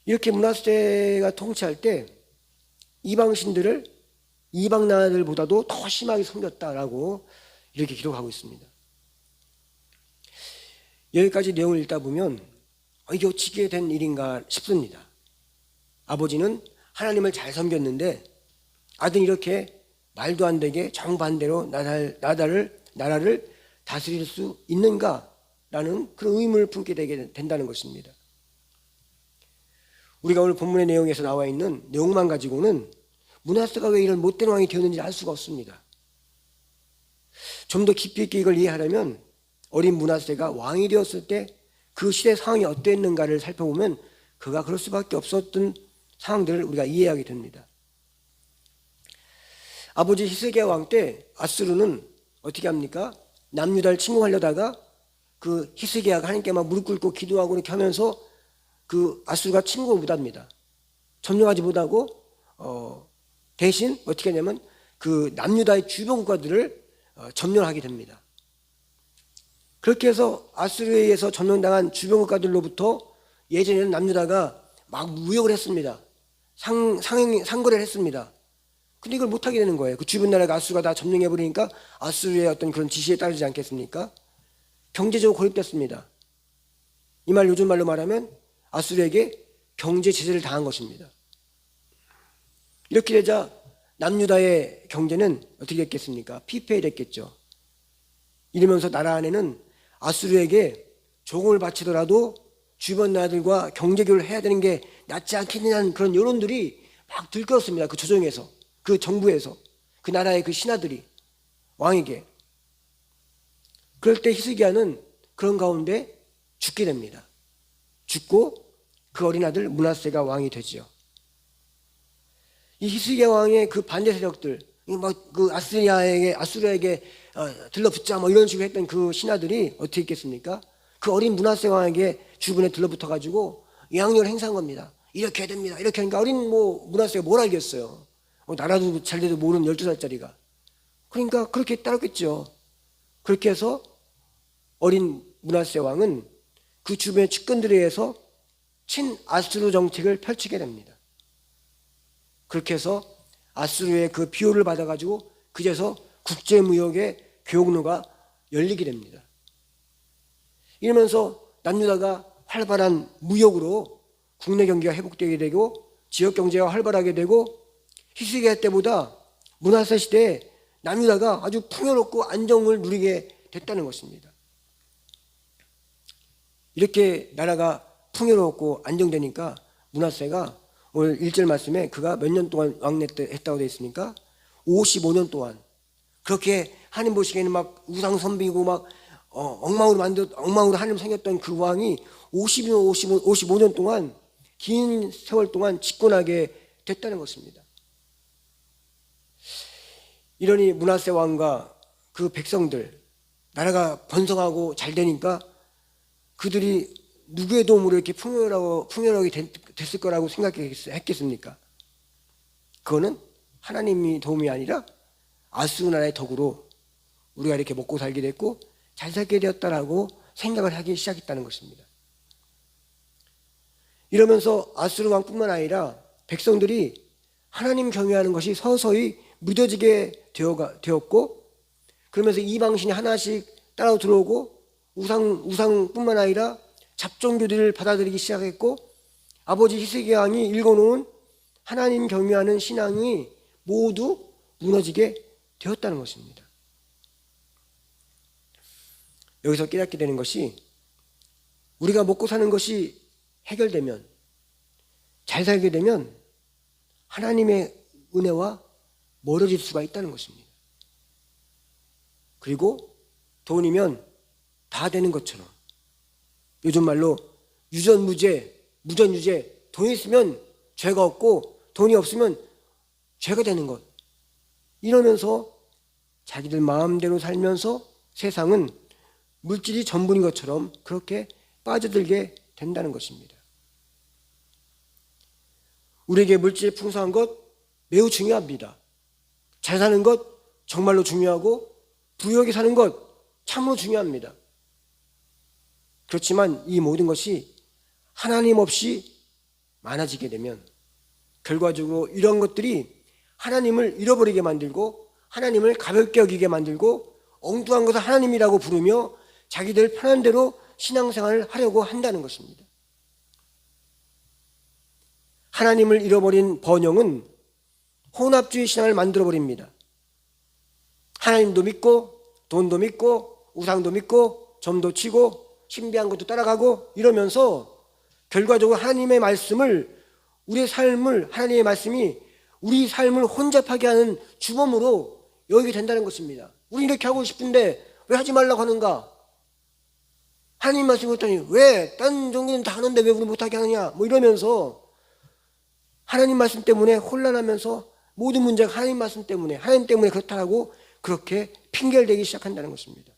이렇게 므낫세가 통치할 때 이방신들을 이방 나라들보다도 더 심하게 섬겼다라고 이렇게 기록하고 있습니다. 여기까지 내용을 읽다 보면 이게 어찌게 된 일인가 싶습니다. 아버지는 하나님을 잘 섬겼는데 아들이 이렇게 말도 안 되게 정반대로 나라를 다스릴 수 있는가라는 그런 의문을 품게 되게 된다는 것입니다. 우리가 오늘 본문의 내용에서 나와 있는 내용만 가지고는 므낫세가 왜 이런 못된 왕이 되었는지 알 수가 없습니다. 좀 더 깊이 있게 이걸 이해하려면 어린 므낫세가 왕이 되었을 때 그 시대 상황이 어땠는가를 살펴보면 그가 그럴 수밖에 없었던 상황들을 우리가 이해하게 됩니다. 아버지 히스기야 왕 때 아수르는 어떻게 합니까? 남유다를 침공하려다가 그 히스기야가 하나님께 막 무릎 꿇고 기도하고 이렇게 하면서 그 아수르가 침공을 못합니다. 점령하지 못하고 대신 어떻게 하냐면 그 남유다의 주변 국가들을 점령하게 됩니다. 그렇게 해서 아수르에 의해서 점령당한 주변 국가들로부터 예전에는 남유다가 막 무역을 했습니다. 상거래를 했습니다. 근데 이걸 못하게 되는 거예요. 그 주변 나라가 아수르가 다 점령해버리니까 아수르의 어떤 그런 지시에 따르지 않겠습니까? 경제적으로 고립됐습니다. 이 말 요즘 말로 말하면 아수르에게 경제 제재를 당한 것입니다. 이렇게 되자 남유다의 경제는 어떻게 됐겠습니까? 피폐해졌겠죠. 이러면서 나라 안에는 아수르에게 조공을 바치더라도 주변 나라들과 경제 교류를 해야 되는 게 낫지 않겠느냐는 그런 여론들이 막 들끓었습니다. 그 조정에서, 그 정부에서, 그 나라의 그 신하들이 왕에게. 그럴 때 히스기야는 그런 가운데 죽게 됩니다. 죽고 그 어린 아들 므낫세가 왕이 되지요. 이 히스기야 왕의 그 반대 세력들, 그 아수르에게 들러붙자 뭐 이런 식으로 했던 그 신하들이 어떻게 했겠습니까? 그 어린 므낫세 왕에게 주변에 들러붙어 가지고 영향력을 행사한 겁니다. 이렇게 해야 됩니다. 이렇게 하니까 어린 므낫세가 뭘 알겠어요. 나라도 잘 돼도 모르는 12살짜리가. 그러니까 그렇게 따랐겠죠. 그렇게 해서 어린 므낫세 왕은 그 주변의 측근들에 의해서 친아수르 정책을 펼치게 됩니다. 그렇게 해서 아수르의 그 비호를 받아가지고 그제서 국제무역의 교역로가 열리게 됩니다. 이러면서 남유다가 활발한 무역으로 국내 경기가 회복되게 되고 지역 경제가 활발하게 되고 히스기야 때보다 므낫세 시대에 남유다가 아주 풍요롭고 안정을 누리게 됐다는 것입니다. 이렇게 나라가 풍요롭고 안정되니까 므낫세가 오늘 1절 말씀에 그가 몇 년 동안 왕래했다고 되어 있습니까? 55년 동안. 그렇게 하나님 보시기에는 막 우상 섬기고 막 엉망으로 하나님 섬겼던 그 왕이 55년 동안 긴 세월 동안 집권하게 됐다는 것입니다. 이러니 므낫세 왕과 그 백성들, 나라가 번성하고 잘 되니까 그들이 누구의 도움으로 이렇게 풍요하게 됐을 거라고 생각했겠습니까? 그거는 하나님이 도움이 아니라 아수르 나라의 덕으로 우리가 이렇게 먹고 살게 됐고 잘 살게 되었다라고 생각을 하기 시작했다는 것입니다. 이러면서 아수르 왕뿐만 아니라 백성들이 하나님 경외하는 것이 서서히 무뎌지게 되었고 그러면서 이방신이 하나씩 따라 들어오고 우상뿐만 아니라 잡종교들을 받아들이기 시작했고 아버지 히스기야 왕이 읽어놓은 하나님 경외하는 신앙이 모두 무너지게 되었다는 것입니다. 여기서 깨닫게 되는 것이 우리가 먹고 사는 것이 해결되면 잘 살게 되면 하나님의 은혜와 멀어질 수가 있다는 것입니다. 그리고 돈이면 다 되는 것처럼 요즘 말로 무전유죄 돈이 있으면 죄가 없고 돈이 없으면 죄가 되는 것 이러면서 자기들 마음대로 살면서 세상은 물질이 전부인 것처럼 그렇게 빠져들게 된다는 것입니다. 우리에게 물질이 풍성한 것 매우 중요합니다. 잘 사는 것 정말로 중요하고 부유하게 사는 것 참으로 중요합니다. 그렇지만 이 모든 것이 하나님 없이 많아지게 되면 결과적으로 이런 것들이 하나님을 잃어버리게 만들고 하나님을 가볍게 여기게 만들고 엉뚱한 것을 하나님이라고 부르며 자기들 편한 대로 신앙생활을 하려고 한다는 것입니다. 하나님을 잃어버린 번영은 혼합주의 신앙을 만들어버립니다. 하나님도 믿고 돈도 믿고 우상도 믿고 점도 치고 신비한 것도 따라가고 이러면서 결과적으로 하나님의 말씀을 우리의 삶을 하나님의 말씀이 우리 삶을 혼잡하게 하는 주범으로 여기게 된다는 것입니다. 우리 이렇게 하고 싶은데 왜 하지 말라고 하는가? 하나님 말씀 했더니 왜 딴 종교는 다 하는데 왜 우리 못하게 하느냐? 뭐 이러면서 하나님 말씀 때문에 혼란하면서 모든 문제가 하나님 말씀 때문에 하나님 때문에 그렇다고 그렇게 핑계를 대기 시작한다는 것입니다.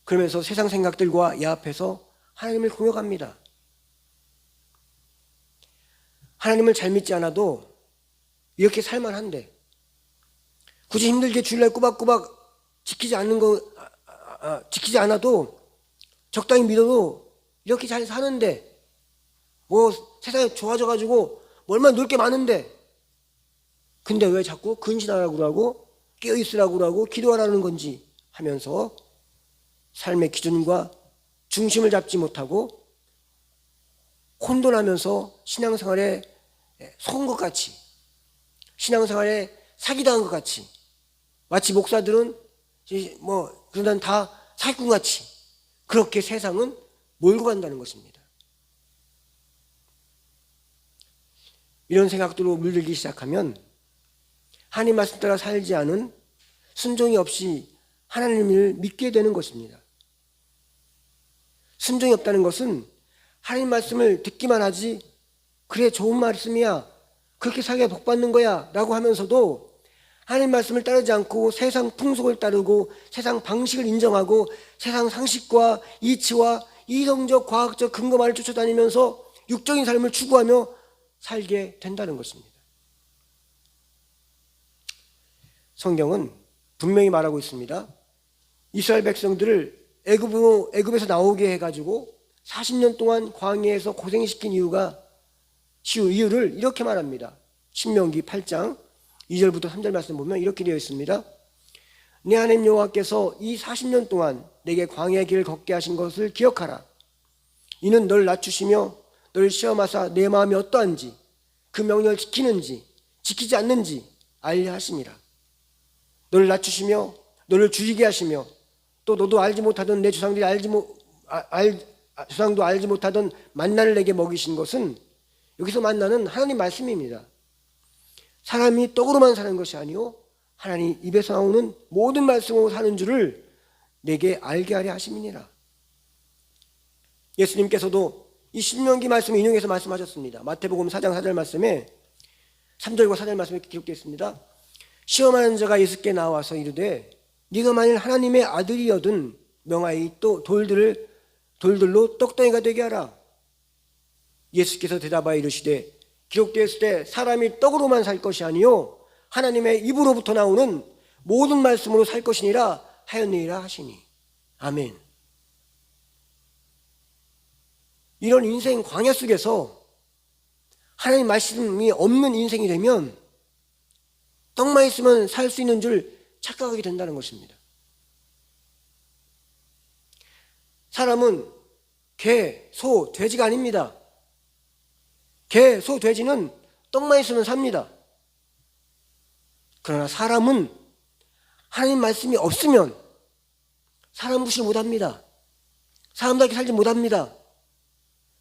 그러면서 세상 생각들과 야합해서 하나님을 공격합니다. 하나님을 잘 믿지 않아도 이렇게 살만한데 굳이 힘들게 주일날 꼬박꼬박 지키지 않아도 적당히 믿어도 이렇게 잘 사는데 뭐 세상이 좋아져가지고 뭐 얼마나 놀 게 많은데 근데 왜 자꾸 근신하라고 그러고 깨어있으라고 그러고 기도하라는 건지 하면서 삶의 기준과 중심을 잡지 못하고 혼돈하면서 신앙생활에 속은 것 같이 신앙생활에 사기당한 것 같이 마치 목사들은 뭐 그러다 다 사기꾼 같이 그렇게 세상은 몰고 간다는 것입니다. 이런 생각들로 물들기 시작하면 하나님 말씀 따라 살지 않은 순종이 없이 하나님을 믿게 되는 것입니다. 순종이 없다는 것은 하나님 말씀을 듣기만 하지 그래 좋은 말씀이야 그렇게 살게 복 받는 거야 라고 하면서도 하나님 말씀을 따르지 않고 세상 풍속을 따르고 세상 방식을 인정하고 세상 상식과 이치와 이성적 과학적 근거만을 쫓아다니면서 육적인 삶을 추구하며 살게 된다는 것입니다. 성경은 분명히 말하고 있습니다. 이스라엘 백성들을 애굽에서 나오게 해가지고 40년 동안 광야에서 고생시킨 이유를 이렇게 말합니다. 신명기 8장 2절부터 3절 말씀 보면 이렇게 되어 있습니다. 내 하나님 여호와께서 이 40년 동안 내게 광야의 길을 걷게 하신 것을 기억하라. 이는 널 낮추시며 널 시험하사 내 마음이 어떠한지 그 명령을 지키는지 지키지 않는지 알려 하심이라. 너를 낮추시며 너를 줄이게 하시며 또 너도 알지 못하던 내 조상들이 조상도 알지 못하던 만나를 내게 먹이신 것은 여기서 만나는 하나님 말씀입니다. 사람이 떡으로만 사는 것이 아니요 하나님 입에서 나오는 모든 말씀으로 사는 줄을 내게 알게 하려 하심이니라. 예수님께서도 이 신명기 말씀을 인용해서 말씀하셨습니다. 마태복음 4장 4절 말씀에 3절과 4절 말씀에 기록되어 있습니다. 시험하는 자가 예수께 나와서 이르되 네가 만일 하나님의 아들이여든 명하이 또 돌들로 떡덩이가 되게 하라. 예수께서 대답하여 이르시되 기록되었을 때 사람이 떡으로만 살 것이 아니요 하나님의 입으로부터 나오는 모든 말씀으로 살 것이니라 하였느니라 하시니. 아멘. 이런 인생 광야 속에서 하나님 말씀이 없는 인생이 되면 떡만 있으면 살 수 있는 줄 착각하게 된다는 것입니다. 사람은 개, 소, 돼지가 아닙니다. 개, 소, 돼지는 떡만 있으면 삽니다. 그러나 사람은 하나님 말씀이 없으면 사람 무시를 못합니다. 사람답게 살지 못합니다.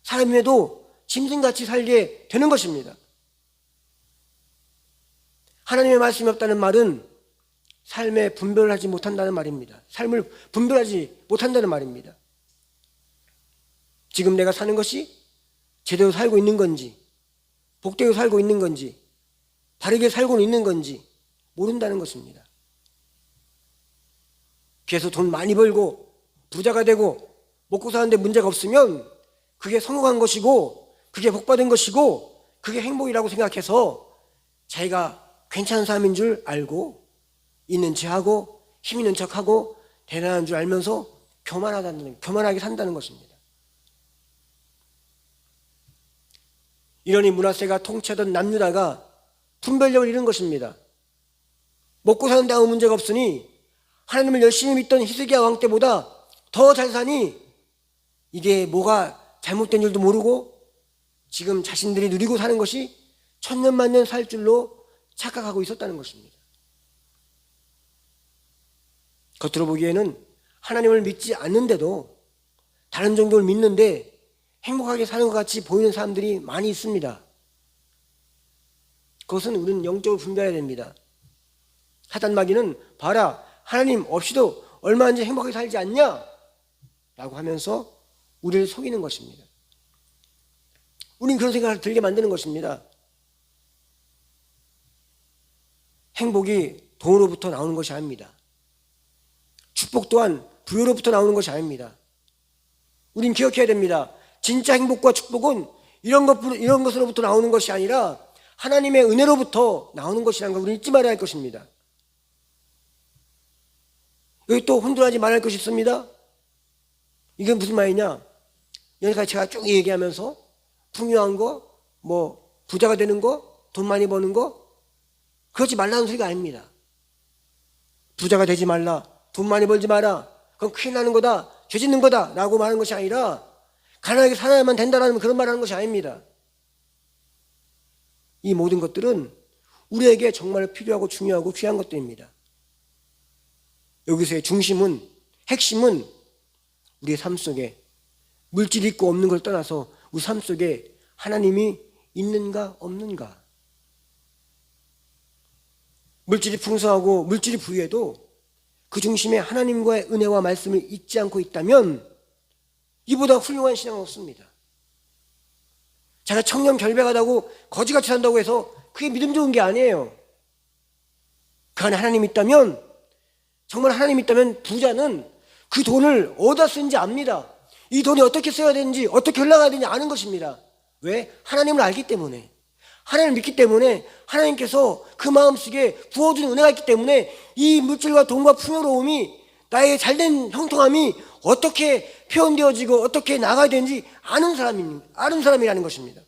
사람임에도 짐승같이 살게 되는 것입니다. 하나님의 말씀이 없다는 말은 삶에 분별을 하지 못한다는 말입니다. 삶을 분별하지 못한다는 말입니다. 지금 내가 사는 것이 제대로 살고 있는 건지 복되게 살고 있는 건지 바르게 살고 있는 건지 모른다는 것입니다. 그래서 돈 많이 벌고 부자가 되고 먹고 사는데 문제가 없으면 그게 성공한 것이고 그게 복받은 것이고 그게 행복이라고 생각해서 자기가 괜찮은 사람인 줄 알고 있는 척하고 힘 있는 척하고 대단한 줄 알면서 교만하게 산다는 것입니다. 이러니 므낫세가 통치하던 남유다가 분별력을 잃은 것입니다. 먹고 사는 데 아무 문제가 없으니 하나님을 열심히 믿던 히스기야 왕 때보다 더 잘 사니 이게 뭐가 잘못된 줄도 모르고 지금 자신들이 누리고 사는 것이 천년만년 살 줄로 착각하고 있었다는 것입니다. 겉으로 보기에는 하나님을 믿지 않는데도 다른 종교를 믿는데 행복하게 사는 것 같이 보이는 사람들이 많이 있습니다. 그것은 우리는 영적으로 분별해야 됩니다. 사단 마귀는 봐라, 하나님 없이도 얼마든지 행복하게 살지 않냐? 라고 하면서 우리를 속이는 것입니다. 우리는 그런 생각을 들게 만드는 것입니다. 행복이 돈으로부터 나오는 것이 아닙니다. 축복 또한 부여로부터 나오는 것이 아닙니다. 우린 기억해야 됩니다. 진짜 행복과 축복은 이런 것으로부터 나오는 것이 아니라 하나님의 은혜로부터 나오는 것이라는 걸 우리는 잊지 말아야 할 것입니다. 여기 또 혼돈하지 말아야 할 것이 있습니다. 이게 무슨 말이냐? 여기까지 제가 쭉 얘기하면서 풍요한 거, 뭐 부자가 되는 거, 돈 많이 버는 거, 그러지 말라는 소리가 아닙니다. 부자가 되지 말라, 돈 많이 벌지 마라, 그건 큰일 나는 거다, 죄 짓는 거다 라고 말하는 것이 아니라 가난하게 살아야만 된다는 그런 말하는 것이 아닙니다. 이 모든 것들은 우리에게 정말 필요하고 중요하고 귀한 것들입니다. 여기서의 중심은, 핵심은 우리의 삶 속에 물질이 있고 없는 걸 떠나서 우리 삶 속에 하나님이 있는가 없는가. 물질이 풍성하고 물질이 부유해도 그 중심에 하나님과의 은혜와 말씀을 잊지 않고 있다면 이보다 훌륭한 신앙은 없습니다. 자기가 청렴 결백하다고 거지같이 산다고 해서 그게 믿음 좋은 게 아니에요. 그 안에 하나님이 있다면, 정말 하나님이 있다면 부자는 그 돈을 어디다 쓰는지 압니다. 이 돈이 어떻게 써야 되는지, 어떻게 흘러가야 되는지 아는 것입니다. 왜? 하나님을 알기 때문에, 하나님을 믿기 때문에, 하나님께서 그 마음속에 부어주는 은혜가 있기 때문에 이 물질과 돈과 풍요로움이, 나의 잘된 형통함이 어떻게 표현되어지고 어떻게 나가야 되는지 아는 사람이라는 것입니다.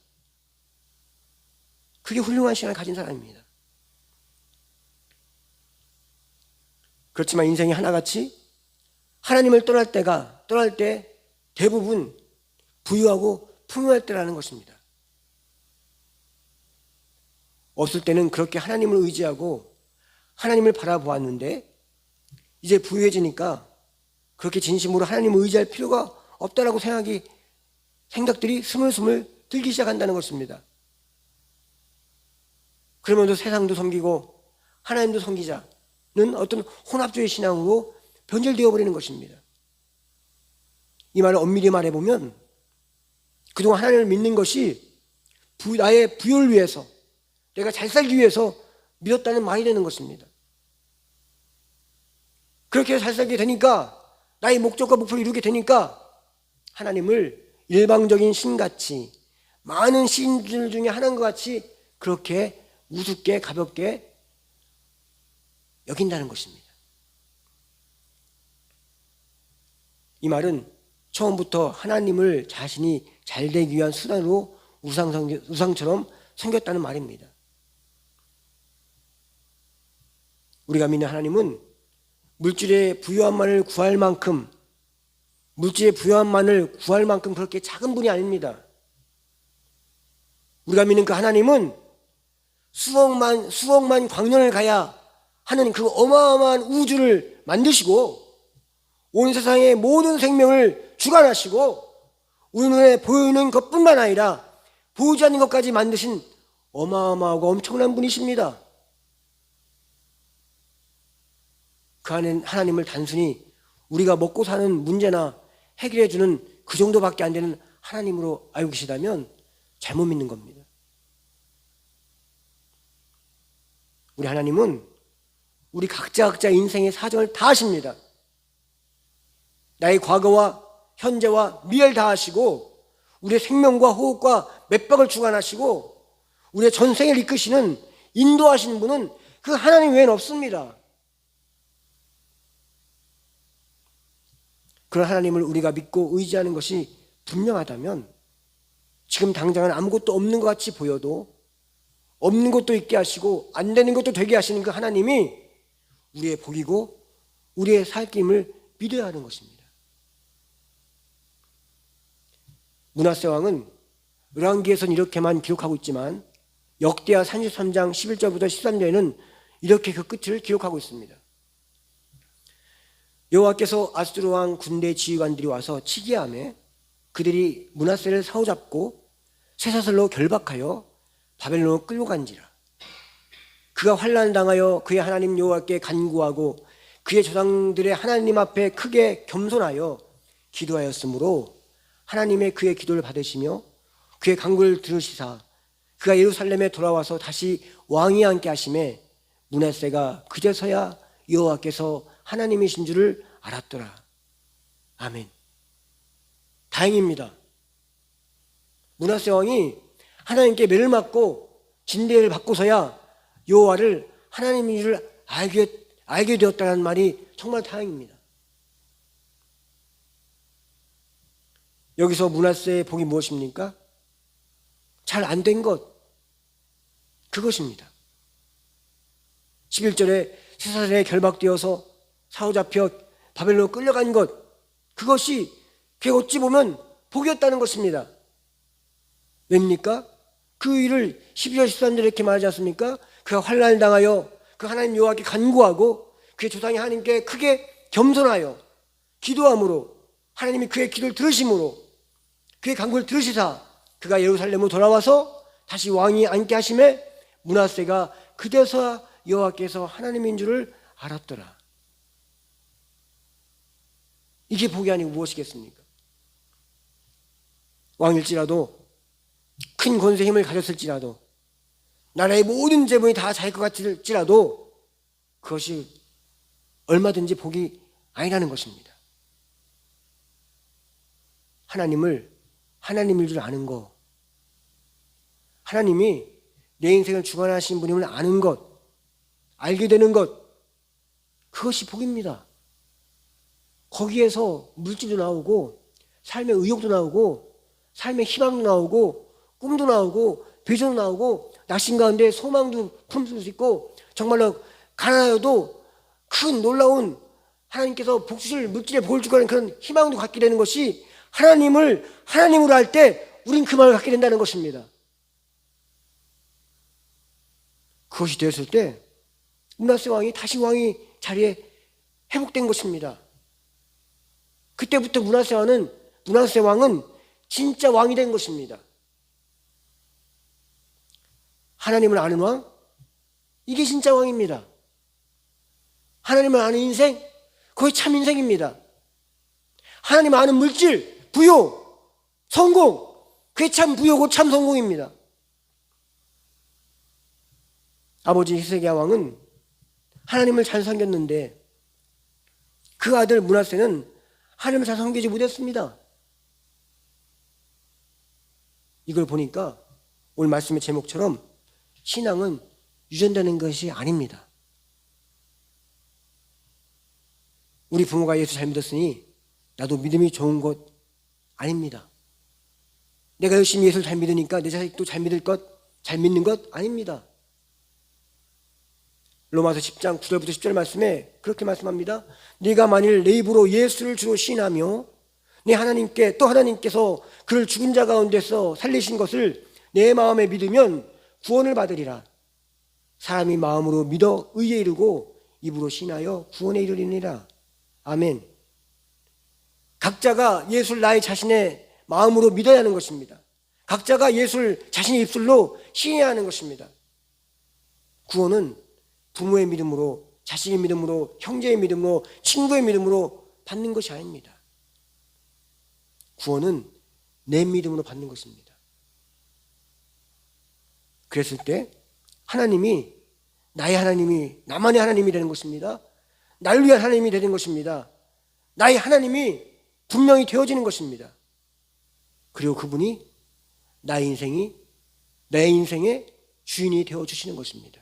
그게 훌륭한 신앙을 가진 사람입니다. 그렇지만 인생이 하나같이 하나님을 떠날 때 대부분 부유하고 풍요할 때라는 것입니다. 없을 때는 그렇게 하나님을 의지하고 하나님을 바라보았는데 이제 부유해지니까 그렇게 진심으로 하나님을 의지할 필요가 없다라고 생각들이 스물스물 들기 시작한다는 것입니다. 그러면서 세상도 섬기고 하나님도 섬기자는 어떤 혼합주의 신앙으로 변질되어 버리는 것입니다. 이 말을 엄밀히 말해보면 그동안 하나님을 믿는 것이 나의 부유를 위해서, 내가 잘 살기 위해서 믿었다는 말이 되는 것입니다. 그렇게 잘 살게 되니까, 나의 목적과 목표를 이루게 되니까 하나님을 일방적인 신같이, 많은 신들 중에 하나인 것 같이 그렇게 우습게 가볍게 여긴다는 것입니다. 이 말은 처음부터 하나님을 자신이 잘되기 위한 수단으로 우상처럼 섬겼다는 말입니다. 우리가 믿는 하나님은 물질의 부유함만을 구할 만큼 그렇게 작은 분이 아닙니다. 우리가 믿는 그 하나님은 수억만 광년을 가야 하는 그 어마어마한 우주를 만드시고 온 세상의 모든 생명을 주관하시고 우리 눈에 보이는 것뿐만 아니라 보이지 않는 것까지 만드신 어마어마하고 엄청난 분이십니다. 그 안에 하나님을 단순히 우리가 먹고 사는 문제나 해결해 주는 그 정도밖에 안 되는 하나님으로 알고 계시다면 잘못 믿는 겁니다. 우리 하나님은 우리 각자 인생의 사정을 다 아십니다. 나의 과거와 현재와 미래를 다 아시고 우리의 생명과 호흡과 맥박을 주관하시고 우리의 전생을 이끄시는, 인도하시는 분은 그 하나님 외에는 없습니다. 그런 하나님을 우리가 믿고 의지하는 것이 분명하다면 지금 당장은 아무것도 없는 것 같이 보여도 없는 것도 있게 하시고 안 되는 것도 되게 하시는 그 하나님이 우리의 복이고 우리의 살김을 믿어야 하는 것입니다. 므낫세 왕은 열왕기에서는 이렇게만 기록하고 있지만 역대하 33장 11절부터 13절에는 이렇게 그 끝을 기록하고 있습니다. 여호와께서 아수르 왕 군대 지휘관들이 와서 치기하매 그들이 므낫세를 사로잡고 쇠사슬로 결박하여 바벨론으로 끌고 간지라. 그가 환난을 당하여 그의 하나님 여호와께 간구하고 그의 조상들의 하나님 앞에 크게 겸손하여 기도하였으므로 하나님의 그의 기도를 받으시며 그의 간구를 들으시사 그가 예루살렘에 돌아와서 다시 왕이 앉게 하심에 므낫세가 그제서야 여호와께서 하나님이신 줄을 알았더라. 아멘. 다행입니다. 므낫세 왕이 하나님께 매를 맞고 진대를 받고서야 여호와를 하나님인 줄 알게 되었다는 말이 정말 다행입니다. 여기서 므낫세의 복이 무엇입니까? 잘 안 된 것, 그것입니다. 11절에 쇠사슬에 결박되어서 사로잡혀 바벨론으로 끌려간 것, 그것이 그게 어찌 보면 복이었다는 것입니다. 왜입니까? 그 일을 12절 13절에 이렇게 말하지 않습니까? 그가 환난을 당하여 그 하나님 여호와께 간구하고 그의 조상이 하나님께 크게 겸손하여 기도함으로 하나님이 그의 기도를 들으심으로 그의 간구를 들으시사 그가 예루살렘으로 돌아와서 다시 왕이 앉게 하심에 므낫세가 그제서야 여호와께서 하나님인 줄을 알았더라. 이게 복이 아니고 무엇이겠습니까? 왕일지라도 큰 권세 힘을 가졌을지라도 나라의 모든 재물이 다 자기 것 같을지라도 그것이 얼마든지 복이 아니라는 것입니다. 하나님을 하나님일 줄 아는 것, 하나님이 내 인생을 주관하신 분임을 아는 것, 알게 되는 것, 그것이 복입니다. 거기에서 물질도 나오고 삶의 의욕도 나오고 삶의 희망도 나오고 꿈도 나오고 비전도 나오고 낙심 가운데 소망도 품을 수 있고 정말로 가난하여도 큰 놀라운 하나님께서 복 주실 물질의 복을 주고 하는 그런 희망도 갖게 되는 것이 하나님을 하나님으로 할 때 우린 그 마음을 갖게 된다는 것입니다. 그것이 되었을 때 므낫세 왕이 다시 왕이 자리에 회복된 것입니다. 그때부터 므낫세 왕은 진짜 왕이 된 것입니다. 하나님을 아는 왕, 이게 진짜 왕입니다. 하나님을 아는 인생, 그게 참 인생입니다. 하나님 아는 물질, 부요, 성공, 그게 참 부요고 참 성공입니다. 아버지 히스기야 왕은 하나님을 잘 섬겼는데 그 아들 므낫세는 하나님을 잘 섬기지 못했습니다. 이걸 보니까 오늘 말씀의 제목처럼 신앙은 유전되는 것이 아닙니다. 우리 부모가 예수 잘 믿었으니 나도 믿음이 좋은 것 아닙니다. 내가 열심히 예수를 잘 믿으니까 내 자식도 잘 믿는 것 아닙니다. 로마서 10장 9절부터 10절 말씀에 그렇게 말씀합니다. 네가 만일 내 입으로 예수를 주로 시인하며 네 하나님께 또 하나님께서 그를 죽은 자 가운데서 살리신 것을 내 마음에 믿으면 구원을 받으리라. 사람이 마음으로 믿어 의에 이르고 입으로 시인하여 구원에 이르리니라. 아멘. 각자가 예수를 나의 자신의 마음으로 믿어야 하는 것입니다. 각자가 예수를 자신의 입술로 시인해야 하는 것입니다. 구원은 부모의 믿음으로, 자식의 믿음으로, 형제의 믿음으로, 친구의 믿음으로 받는 것이 아닙니다. 구원은 내 믿음으로 받는 것입니다. 그랬을 때 하나님이 나의 하나님이 나만의 하나님이 되는 것입니다. 나를 위한 하나님이 되는 것입니다. 나의 하나님이 분명히 되어지는 것입니다. 그리고 그분이 내 인생의 주인이 되어주시는 것입니다.